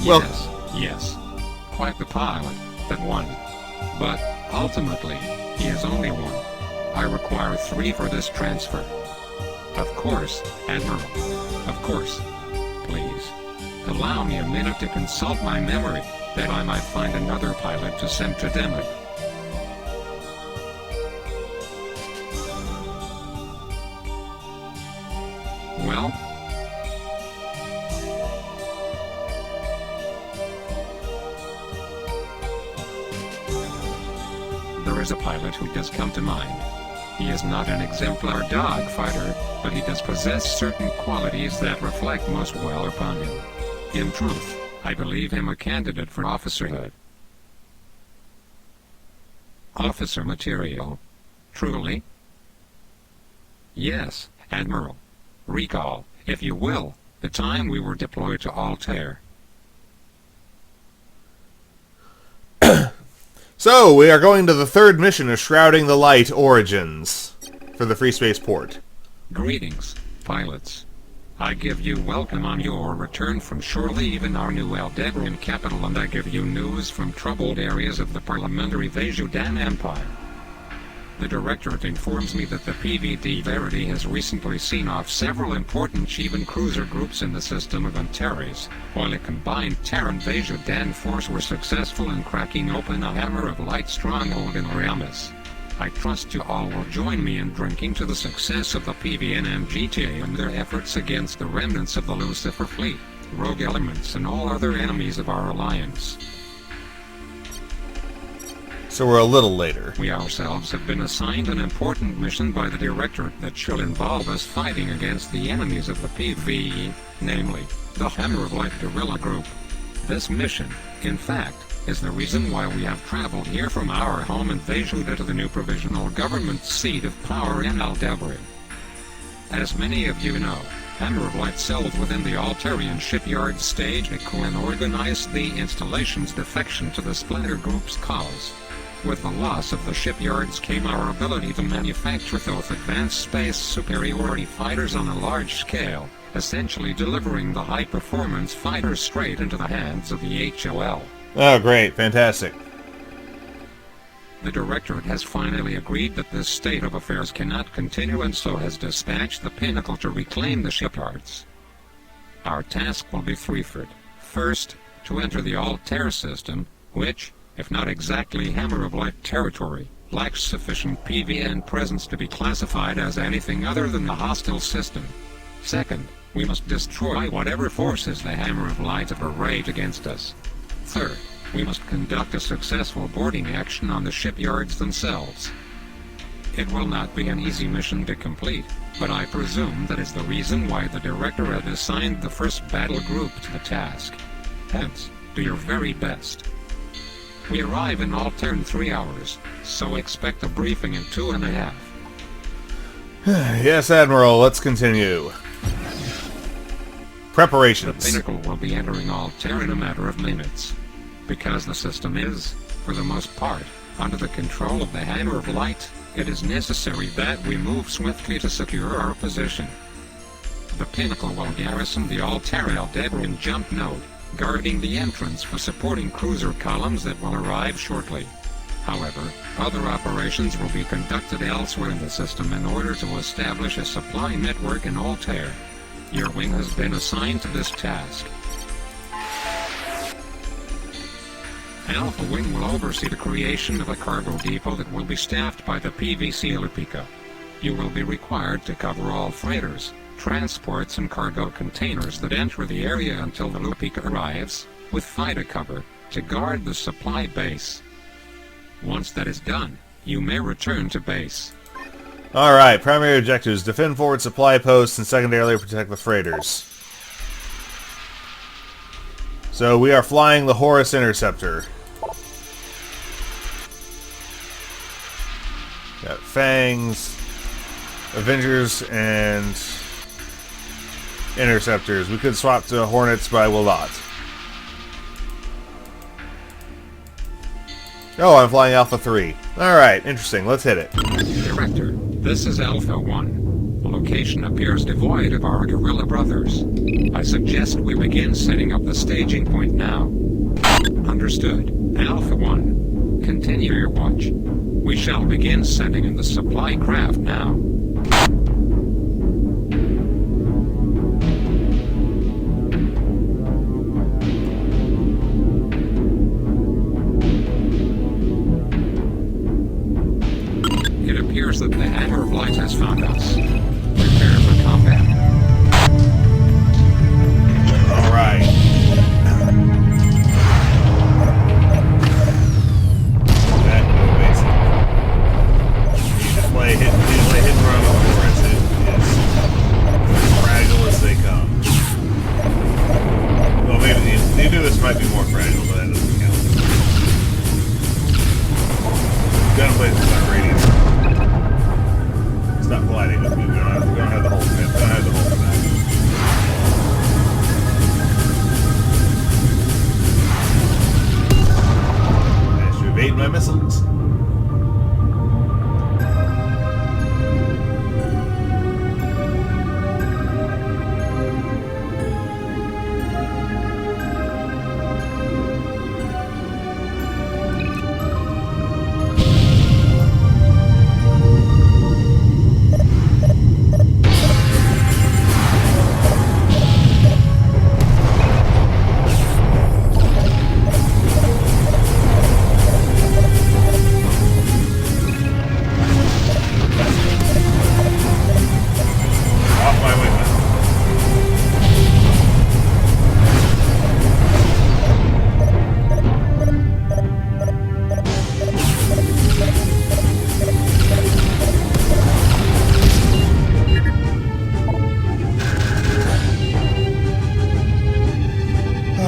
Well, Yes. Quite the pilot that won. But, ultimately, he is only one. I require 3 for this transfer. Of course, Admiral. Of course. Please. Allow me a minute to consult my memory, that I might find another pilot to send to Demon. Well? There is a pilot who does come to mind. He is not an exemplar dogfighter, but he does possess certain qualities that reflect most well upon him. In truth, I believe him a candidate for officerhood. Officer material. Truly? Yes, Admiral. Recall, if you will, the time we were deployed to Altair. so we are going to the 3rd mission of Shrouding the Light Origins for the Freespace Port. Greetings, pilots. I give you welcome on your return from shore leave in our new Altairian capital, and I give you news from troubled areas of the parliamentary Vasudan Empire. The Directorate informs me that the PVD Verity has recently seen off several important Shivan cruiser groups in the system of Antares, while a combined Terran Vasudan force were successful in cracking open a Hammer of Light stronghold in Rearm. I trust you all will join me in drinking to the success of the PVNM-GTA and their efforts against the remnants of the Lucifer fleet, rogue elements and all other enemies of our alliance. So we're a little later. We ourselves have been assigned an important mission by the Directorate that shall involve us fighting against the enemies of the PVE, namely, the Hammer of Light guerrilla group. This mission, in fact, is the reason why we have traveled here from our home in Vasudan to the new provisional government seat of power in Altair. As many of you know, Hammer of Light settled within the Altairian shipyards staged a coup and organized the installation's defection to the Splinter Group's cause. With the loss of the shipyards came our ability to manufacture both advanced space superiority fighters on a large scale, essentially delivering the high-performance fighters straight into the hands of the HOL. Oh, great. Fantastic. The Directorate has finally agreed that this state of affairs cannot continue and so has dispatched the Pinnacle to reclaim the shipyards. Our task will be threefold. First, to enter the Altair system, which, if not exactly Hammer of Light territory, lacks sufficient PVN presence to be classified as anything other than the hostile system. Second, we must destroy whatever forces the Hammer of Light have arrayed against us. Third, we must conduct a successful boarding action on the shipyards themselves. It will not be an easy mission to complete, but I presume that is the reason why the Directorate assigned the first battle group to the task. Hence, do your very best. We arrive in Altair in 3 hours, so expect a briefing in 2.5. Yes, Admiral, let's continue. Preparations. The Pinnacle will be entering Altair in a matter of minutes. Because the system is, for the most part, under the control of the Hammer of Light, it is necessary that we move swiftly to secure our position. The Pinnacle will garrison the Altairian jump node, guarding the entrance for supporting cruiser columns that will arrive shortly. However, other operations will be conducted elsewhere in the system in order to establish a supply network in Altair. Your wing has been assigned to this task. Alpha Wing will oversee the creation of a cargo depot that will be staffed by the PVC Lupica. You will be required to cover all freighters, transports and cargo containers that enter the area until the Lupica arrives, with fighter cover, to guard the supply base. Once that is done, you may return to base. Alright, primary objectives: defend forward supply posts and secondarily protect the freighters. So we are flying the Horus Interceptor. Got Fangs, Avengers, and Interceptors. We could swap to Hornets, but I will not. Oh, I'm flying Alpha 3. Alright, interesting. Let's hit it. Director, this is Alpha 1. location appears devoid of our guerrilla brothers. I suggest we begin setting up the staging point now. Understood. Alpha 1. Continue your watch. We shall begin sending in the supply craft now. It appears that the Hammer of Light has found us. Prepare for combat. Alright. That basic. You just play hit and run on Horus. It is as fragile as they come. Well, maybe the Anubis might be more fragile, but that doesn't count. Gunblade is not radiant. It's not colliding with me. We don't have the whole thing. We don't have the whole thing. Managed to evade my missiles.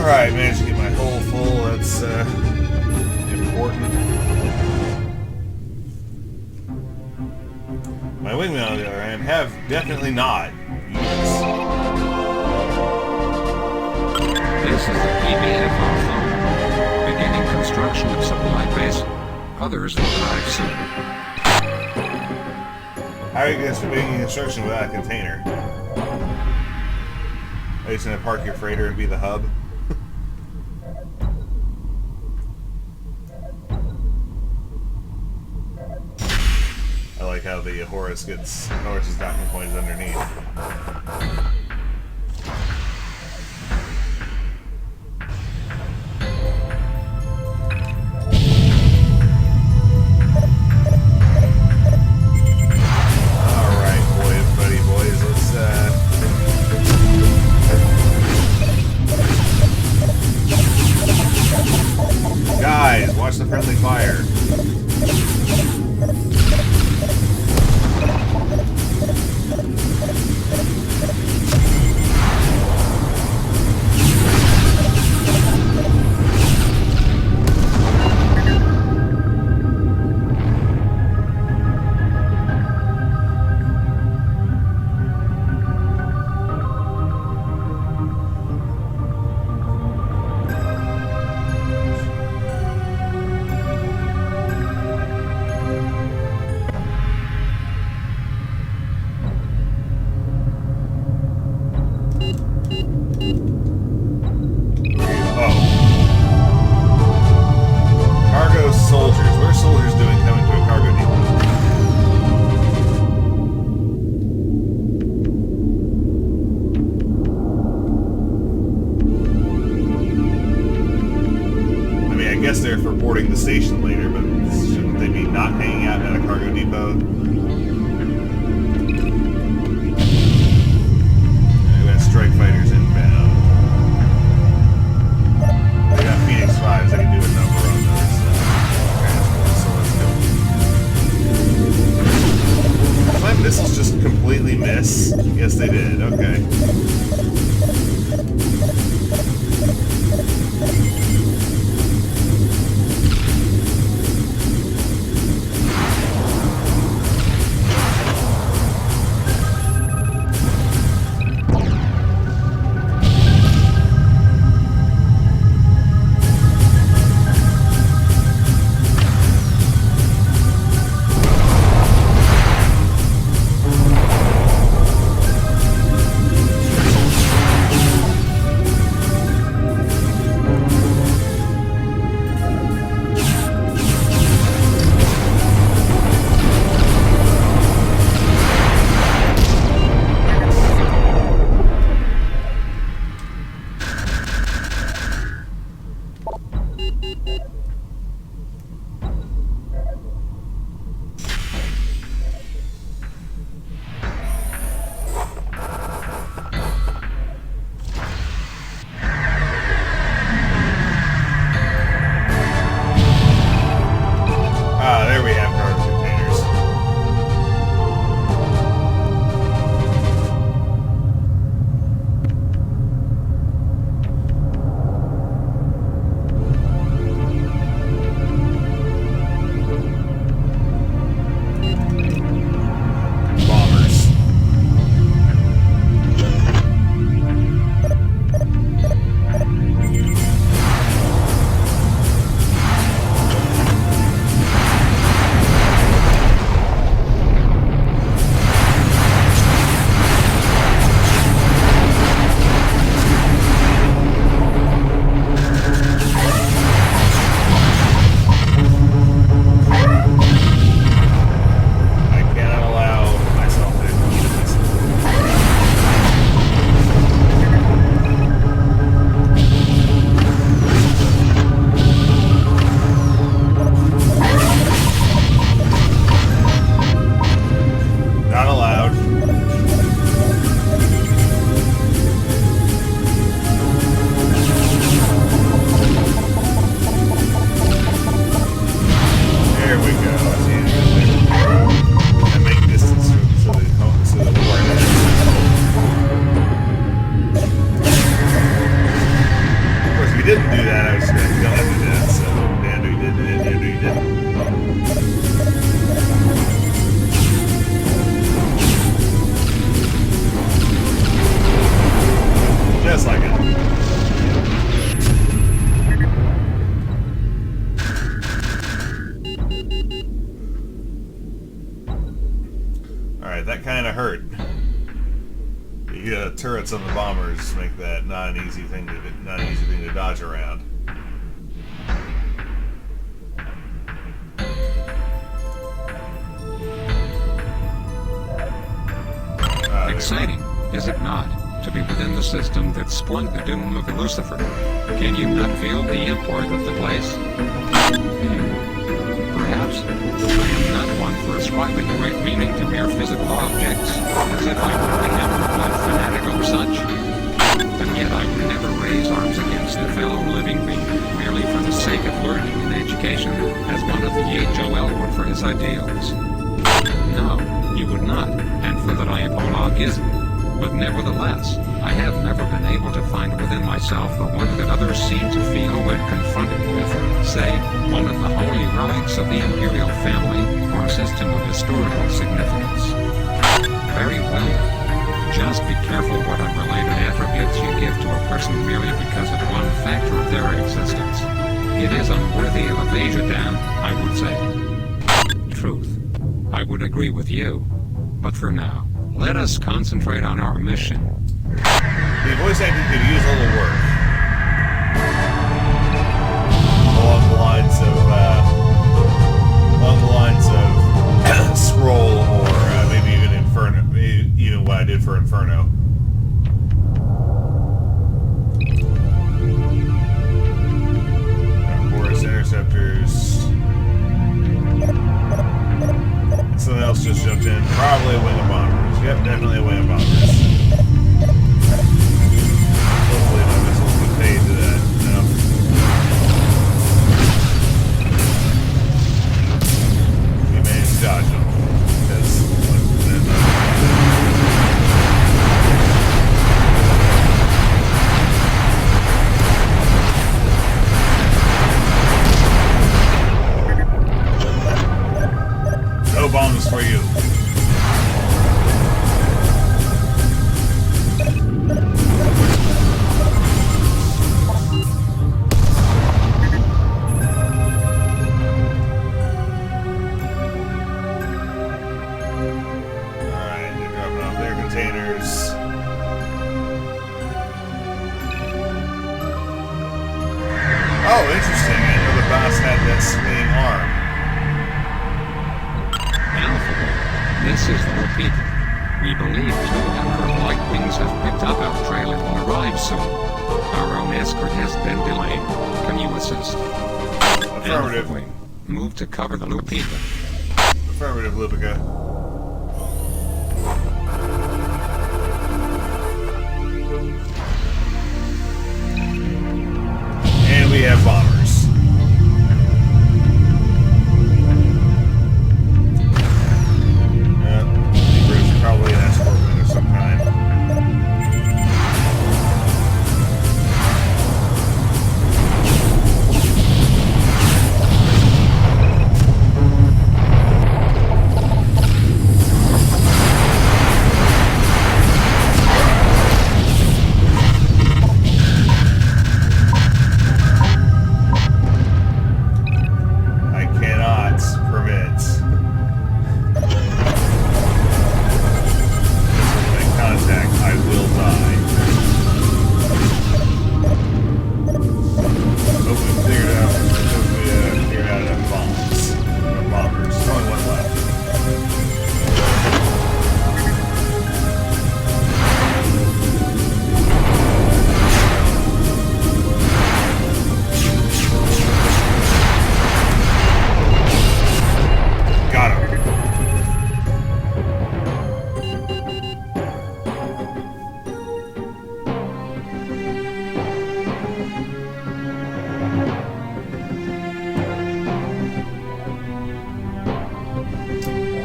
Alright, managed to get my hull full. That's important. My wingmen, on the other hand, have definitely not. This is the PVF Alpha. Beginning construction of supply base. Others will arrive soon. How are you going to begin construction without a container? Are you just going to park your freighter and be the hub? I like how the Horus's docking point is underneath. Alright, boys, let's guys, watch the friendly fire. They're for boarding the station later, but shouldn't they be not hanging out at a cargo depot? We got strike fighters inbound. They got Phoenix 5s, they can do a number on those transports, so let's go. Did my missiles just completely miss? Yes, they did. Okay. There we have garbage containers. Bombers. I cannot allow myself to use this. Not allowed. There we go. See, and make distance so the war Of course, if we didn't do that, I was going to kill him to death. So, damn, we did it. Damn, we didn't. Just like it. Alright, that kind of hurt. The turrets on the bombers make that not an easy thing to dodge around. Exciting, is it not, to be within the system that sprung the doom of Lucifer? Can you not feel the import of the place? Perhaps I am not one for ascribing great meaning to mere physical objects, as if I were a hammer-blood fanatic or such. And yet I would never raise arms against a fellow living being, merely for the sake of learning and education, as one of the age Joel would for his ideals. No, you would not, and for that I apologize. But nevertheless, I have never been able to find within myself the wonder that others seem to feel when confronted with, say, one of the holy relics of the imperial family or system of historical significance. Very well. Just be careful what unrelated attributes you give to a person merely because of one factor of their existence. It is unworthy of a Vasudan, I would say. Truth. I would agree with you. But for now, let us concentrate on our mission. The voice acting could use a little work. Along the lines of Scroll, or maybe even Inferno, even what I did for Inferno. Chorus interceptors. Something else just jumped in. Probably a wing of bombers. Yep, definitely a wing of bombers. Hopefully my missiles can pay to that. No. We managed to dodge them. No bombs for you. Oh, interesting. I know the boss had that swinging arm. Alpha, this is Lupica. We believe 2 Emperor Light Wings have picked up our trail and will arrive soon. Our own escort has been delayed. Can you assist? Affirmative. Alpha Wing, move to cover the Lupica. Affirmative, Lupica. And we have bombers. The British are probably an escort wing of some kind.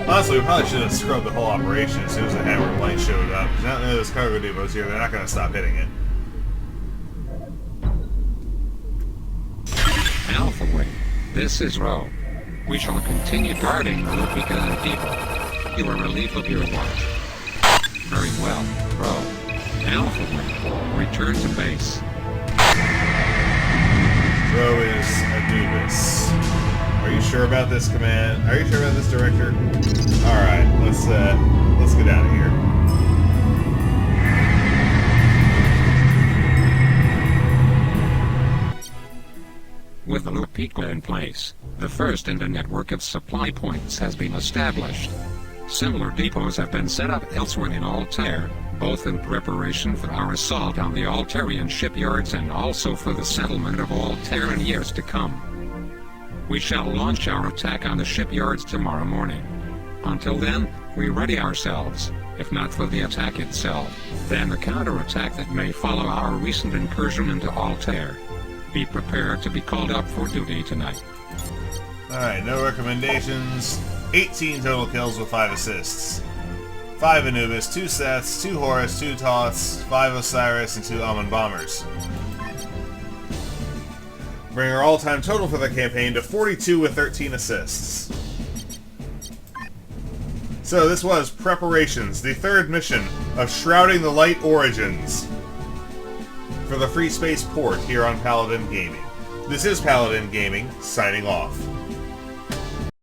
Honestly, we probably should have scrubbed the whole operation as soon as the Hammer and Light showed up. Because now that those cargo depots here, they're not going to stop hitting it. Alpha Wing, this is Ro. We shall continue guarding the Lupica and depot. You are relieved of your watch. Very well, Ro. Alpha Wing, return to base. Ro is Anubis. Are you sure about this command? Are you sure about this, Director? Alright, let's get out of here. With the Lupica in place, the first in the network of supply points has been established. Similar depots have been set up elsewhere in Altair, both in preparation for our assault on the Altairian shipyards and also for the settlement of Altair in years to come. We shall launch our attack on the shipyards tomorrow morning. Until then, we ready ourselves, if not for the attack itself, then the counterattack that may follow our recent incursion into Altair. Be prepared to be called up for duty tonight. Alright, no recommendations. 18 total kills with 5 assists. 5 Anubis, 2 Seths, 2 Horus, 2 Thoths, 5 Osiris, and 2 Amun Bombers. Bring our all-time total for the campaign to 42 with 13 assists. So this was Preparations, the 3rd mission of Shrouding the Light Origins for the Freespace Port here on Paladin Gaming. This is Paladin Gaming, signing off.